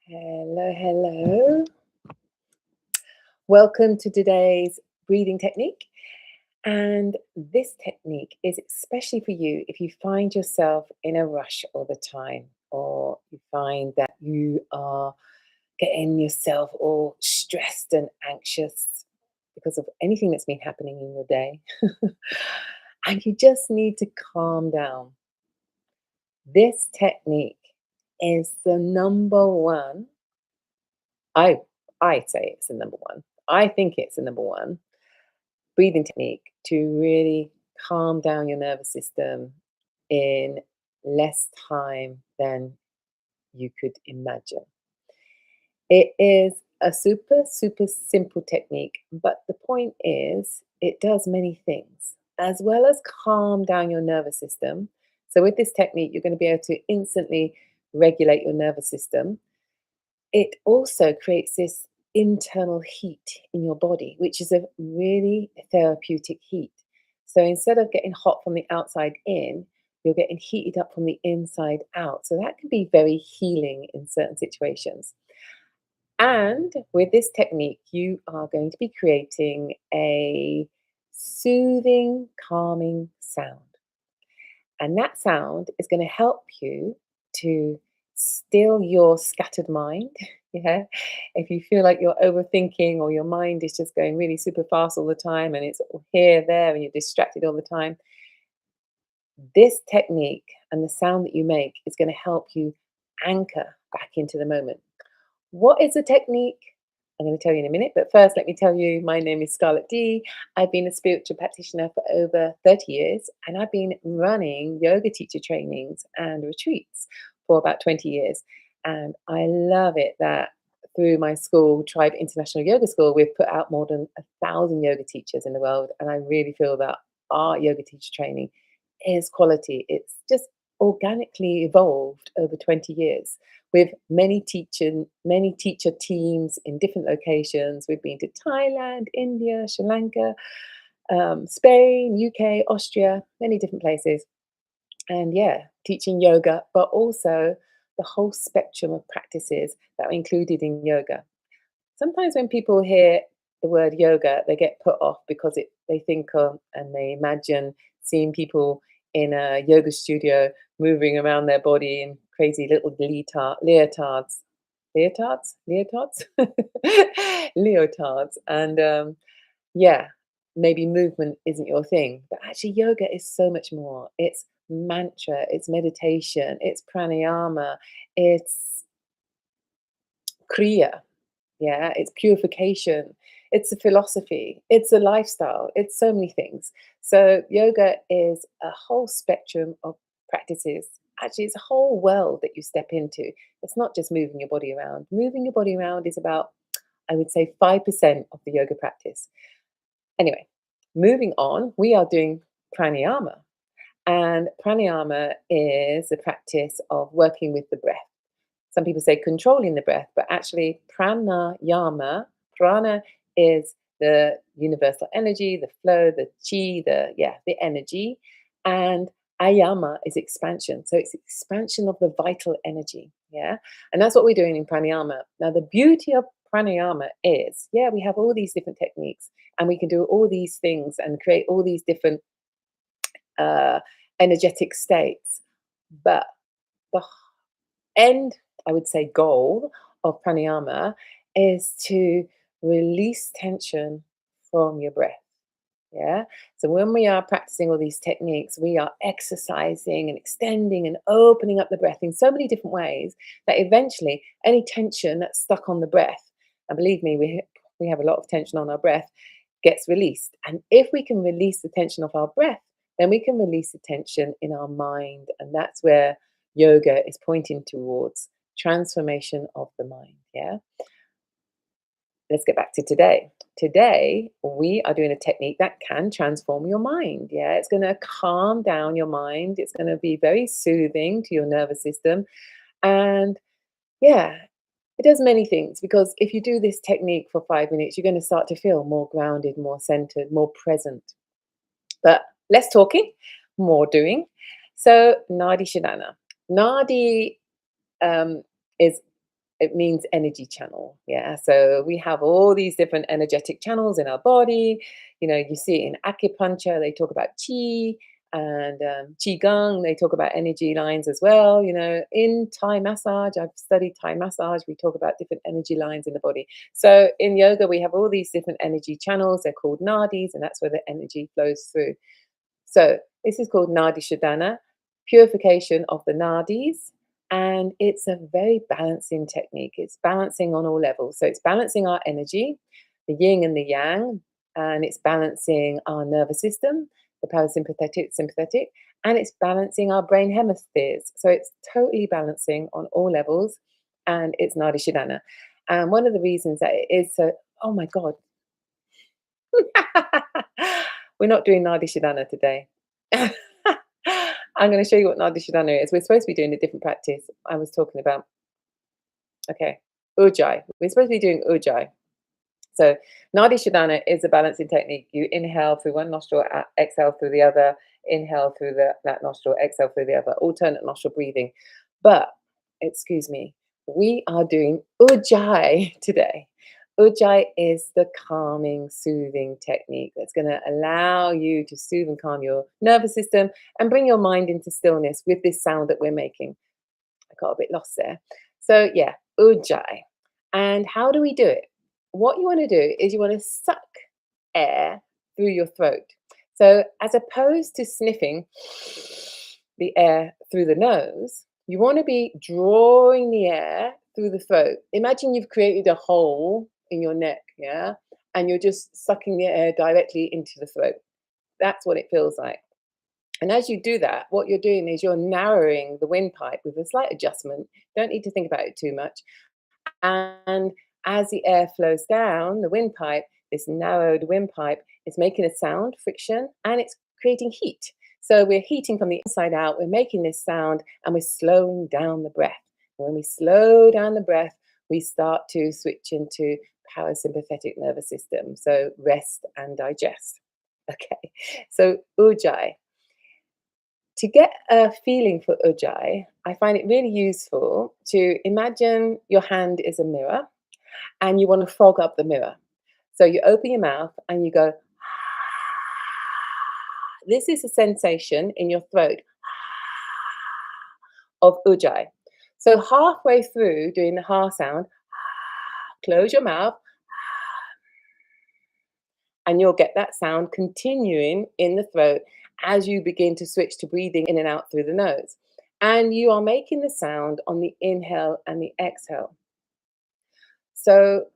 Hello, hello. Welcome to today's breathing technique. And this technique is especially for you if you find yourself in a rush all the time, or you find that you are getting yourself all stressed and anxious because of anything that's been happening in your day. And you just need to calm down. This technique is the number one. I I say it's the number one. I think it's the number one breathing technique to really calm down your nervous system in less time than you could imagine. It is a super, super simple technique, but the point is, it does many things as well as calm down your nervous system. So, with this technique, you're going to be able to instantly regulate your nervous system. It also creates this internal heat in your body, which is a really therapeutic heat. So instead of getting hot from the outside in, you're getting heated up from the inside out. So that can be very healing in certain situations. And with this technique, you are going to be creating a soothing, calming sound. And that sound is going to help you to still your scattered mind. Yeah. If you feel like you're overthinking or your mind is just going really super fast all the time and it's all here, there, and you're distracted all the time, this technique and the sound that you make is going to help you anchor back into the moment. What is the technique? I'm going to tell you in a minute, but first, let me tell you my name is Scarlett D. I've been a spiritual practitioner for over 30 years, and I've been running yoga teacher trainings and retreats for about 20 years. And I love it that through my school, Tribe International Yoga School, we've put out more than 1,000 yoga teachers in the world. And I really feel that our yoga teacher training is quality. It's just organically evolved over 20 years with many teacher teams in different locations. We've been to Thailand, India, Sri Lanka, Spain, UK, Austria, many different places. And yeah, teaching yoga, but also the whole spectrum of practices that are included in yoga. Sometimes when people hear the word yoga, they get put off because they think of and they imagine seeing people in a yoga studio moving around their body in crazy little leotards, leotards, and yeah, maybe movement isn't your thing, but actually yoga is so much more. It's mantra, it's meditation, it's pranayama, it's kriya, yeah, it's purification, it's a philosophy, it's a lifestyle, it's so many things. So, yoga is a whole spectrum of practices. Actually, it's a whole world that you step into. It's not just moving your body around. Moving your body around is about, I would say, 5% of the yoga practice. Anyway, moving on, we are doing pranayama. And pranayama is a practice of working with the breath. Some people say controlling the breath, but actually pranayama, prana is the universal energy, the flow, the chi, the energy, and ayama is expansion. So it's expansion of the vital energy, yeah? And that's what we're doing in pranayama. Now the beauty of pranayama is, yeah, we have all these different techniques and we can do all these things and create all these different uh energetic states, but the end, I would say, goal of pranayama is to release tension from your breath. Yeah. So when we are practicing all these techniques, we are exercising and extending and opening up the breath in so many different ways that eventually any tension that's stuck on the breath, and believe me, we have a lot of tension on our breath, gets released. And if we can release the tension of our breath, then we can release the tension in our mind. And that's where yoga is pointing towards transformation of the mind. Yeah. Let's get back to today. Today, we are doing a technique that can transform your mind. Yeah. It's going to calm down your mind. It's going to be very soothing to your nervous system. And yeah, it does many things because if you do this technique for 5 minutes, you're going to start to feel more grounded, more centered, more present. But less talking, more doing. So, Nadi Shodhana. Nadi is it means energy channel. Yeah. So we have all these different energetic channels in our body. You see it in acupuncture, they talk about qi, and qigong, they talk about energy lines as well. In Thai massage, I've studied Thai massage, we talk about different energy lines in the body. So in yoga, we have all these different energy channels. They're called nadis, and that's where the energy flows through. So this is called Nadi Shodhana, purification of the nadis, and it's a very balancing technique. It's balancing on all levels. So it's balancing our energy, the yin and the yang, and it's balancing our nervous system, the parasympathetic, sympathetic, and it's balancing our brain hemispheres. So it's totally balancing on all levels, and it's Nadi Shodhana. And one of the reasons that it is so, oh my God, we're not doing Nadi Shodhana today. I'm going to show you what Nadi Shodhana is. We're supposed to be doing a different practice. I was talking about, okay, Ujjayi. We're supposed to be doing Ujjayi. So Nadi Shodhana is a balancing technique. You inhale through one nostril, exhale through the other, inhale through that nostril, exhale through the other, alternate nostril breathing. But, excuse me, we are doing Ujjayi today. Ujjayi is the calming, soothing technique that's going to allow you to soothe and calm your nervous system and bring your mind into stillness with this sound that we're making. I got a bit lost there. So yeah, Ujjayi. And how do we do it? What you want to do is you want to suck air through your throat. So as opposed to sniffing the air through the nose, you want to be drawing the air through the throat. Imagine you've created a hole in your neck, yeah? And you're just sucking the air directly into the throat. That's what it feels like. And as you do that, what you're doing is you're narrowing the windpipe with a slight adjustment. Don't need to think about it too much. And as the air flows down the windpipe, this narrowed windpipe is making a sound, friction, and it's creating heat. So we're heating from the inside out, we're making this sound, and we're slowing down the breath. And when we slow down the breath, we start to switch into parasympathetic nervous system. So rest and digest. Okay, so Ujjayi. To get a feeling for Ujjayi, I find it really useful to imagine your hand is a mirror and you want to fog up the mirror. So you open your mouth and you go, this is a sensation in your throat of Ujjayi. So halfway through doing the ha sound, close your mouth and you'll get that sound continuing in the throat as you begin to switch to breathing in and out through the nose. And you are making the sound on the inhale and the exhale. So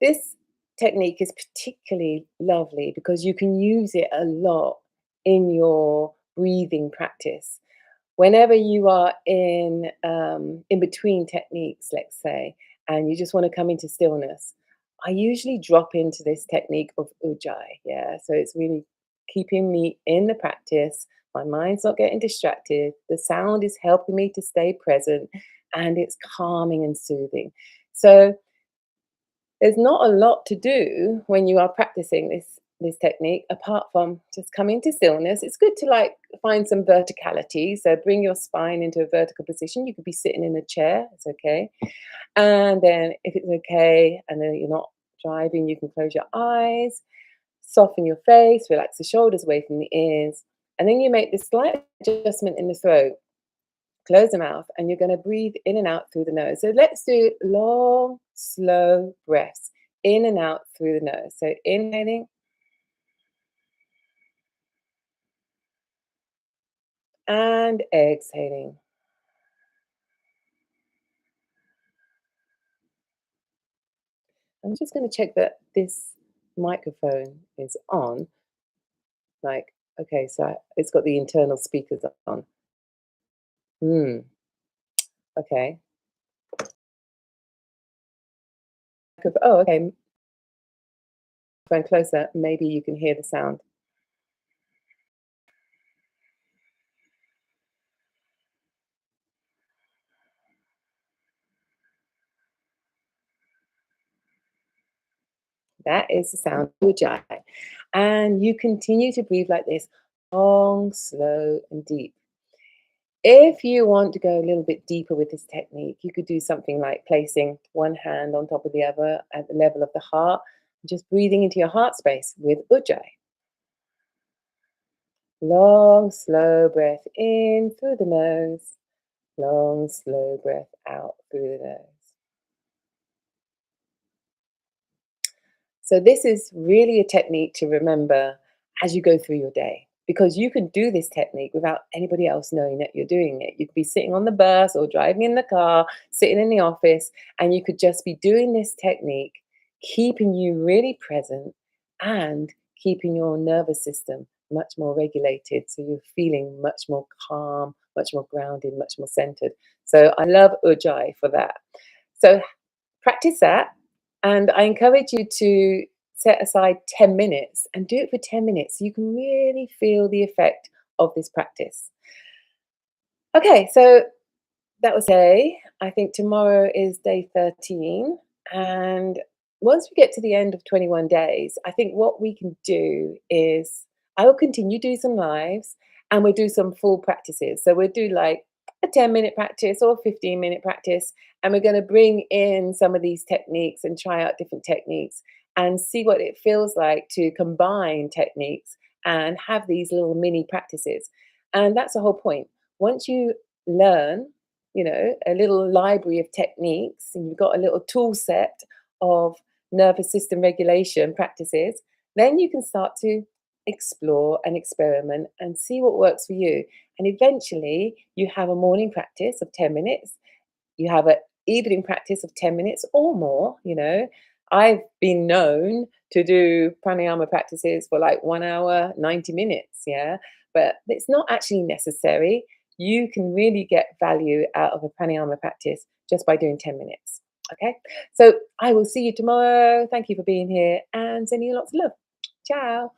this technique is particularly lovely because you can use it a lot in your breathing practice. Whenever you are in between techniques, let's say, and you just want to come into stillness, I usually drop into this technique of Ujjayi. Yeah, so it's really keeping me in the practice. My mind's not getting distracted. The sound is helping me to stay present, and it's calming and soothing. So there's not a lot to do when you are practicing this technique apart from just coming to stillness. It's good to like find some verticality. So bring your spine into a vertical position. You could be sitting in a chair, it's okay. And then if it's okay, and then you're not driving, you can close your eyes, soften your face, relax the shoulders away from the ears. And then you make this slight adjustment in the throat. Close the mouth and you're going to breathe in and out through the nose. So let's do long, slow breaths in and out through the nose. So inhaling and exhaling. I'm just going to check that this microphone is on. Like, okay, so it's got the internal speakers on. Okay. Oh, okay. Phone closer, maybe you can hear the sound. That is the sound of Ujjayi. And you continue to breathe like this, long, slow, and deep. If you want to go a little bit deeper with this technique, you could do something like placing one hand on top of the other at the level of the heart, just breathing into your heart space with Ujjayi. Long, slow breath in through the nose, long, slow breath out through the nose. So, this is really a technique to remember as you go through your day because you can do this technique without anybody else knowing that you're doing it. You could be sitting on the bus or driving in the car, sitting in the office, and you could just be doing this technique, keeping you really present and keeping your nervous system much more regulated. So, you're feeling much more calm, much more grounded, much more centered. So, I love Ujjayi for that. So, practice that, and I encourage you to set aside 10 minutes and do it for 10 minutes so you can really feel the effect of this practice. Okay, so that was day. I think tomorrow is day 13. And once we get to the end of 21 days, I think what we can do is I will continue do some lives and we'll do some full practices. So we'll do like a 10-minute practice or a 15-minute practice. And we're going to bring in some of these techniques and try out different techniques and see what it feels like to combine techniques and have these little mini practices. And that's the whole point. Once you learn, a little library of techniques, and you've got a little tool set of nervous system regulation practices, then you can start to explore and experiment and see what works for you. And eventually, you have a morning practice of 10 minutes, you have an evening practice of 10 minutes or more. I've been known to do pranayama practices for like 1 hour, 90 minutes. Yeah. But it's not actually necessary. You can really get value out of a pranayama practice just by doing 10 minutes. Okay. So I will see you tomorrow. Thank you for being here and sending you lots of love. Ciao.